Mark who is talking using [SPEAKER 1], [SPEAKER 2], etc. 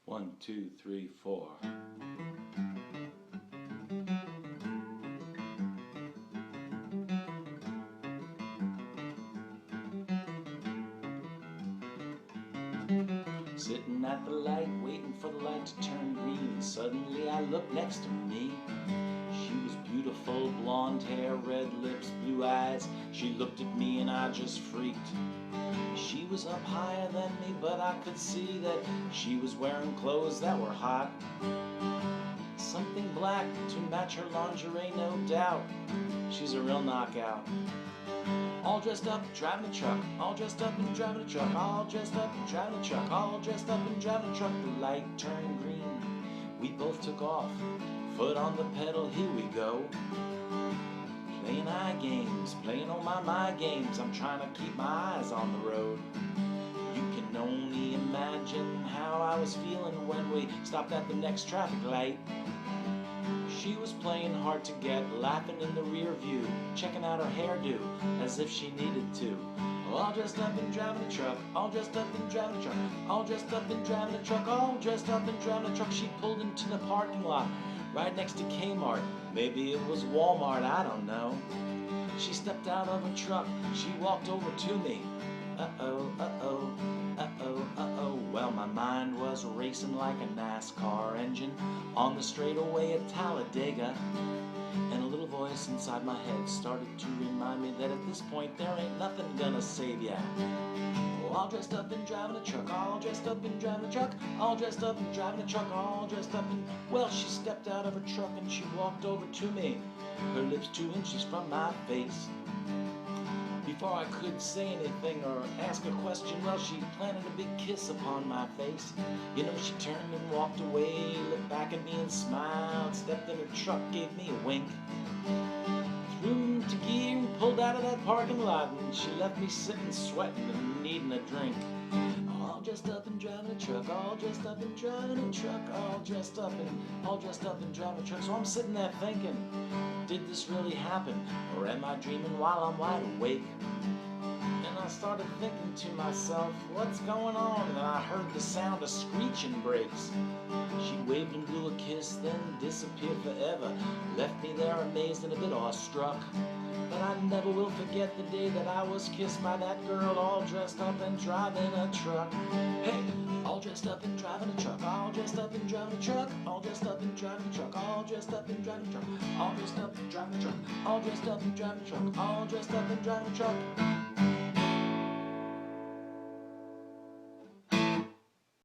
[SPEAKER 1] 1, 2, 3, 4. Sitting at the light, waiting for the light to turn green. Suddenly I looked next to me. She was beautiful, blonde hair, red lips, blue eyes. She looked at me and I just freaked. She was up higher than me, but I could see that she was wearing clothes that were hot. Something black to match her lingerie, no doubt. She's a real knockout. All dressed up, driving a truck. All dressed up and driving a truck. All dressed up and driving a truck. All dressed up and driving a truck. The light turned green. We both took off. Foot on the pedal, here we go. Playing eye games, playing all my games. I'm trying to keep my eyes on the road. You can only imagine how I was feeling when we stopped at the next traffic light. She was playing hard to get, laughing in the rear view, checking out her hairdo as if she needed to. All dressed up and driving a truck. All dressed up and driving a truck. All dressed up and driving a truck. All dressed up and driving a truck. She pulled into the parking lot right next to Kmart. Maybe it was Walmart, I don't know. She stepped out of her truck. She walked over to me. Uh-oh, uh-oh, uh-oh, uh-oh. Well, my mind was racing like a NASCAR engine on the straightaway at Talladega. And a little voice inside my head started to remind me that at this point there ain't nothing gonna save ya. All dressed up and driving a truck. All dressed up and driving a truck. All dressed up and driving a truck. All dressed up and... Well, she stepped out of her truck and she walked over to me, her lips 2 inches from my face. Before I could say anything or ask a question, well, she planted a big kiss upon my face. You know, she turned and walked away, looked back at me and smiled, stepped in her truck, gave me a wink, threw into gear and pulled out of that parking lot, and she left me sitting sweating and needing a drink. All dressed up and driving a truck. All dressed up and driving a truck. All dressed up and driving a truck. So I'm sitting there thinking, did this really happen, or am I dreaming while I'm wide awake? And I started thinking to myself, what's going on? And I heard the sound of screeching brakes. She waved and blew a kiss, then disappeared forever, left me there amazed and a bit awestruck. But I never will forget the day that I was kissed by that girl, all dressed up and driving a truck. Hey, all dressed up and driving a truck. All dressed up and driving a truck. All dressed up and driving a truck. All dressed up and driving a truck. All dressed up and driving a truck. All dressed up and driving a truck. All dressed up and driving a truck.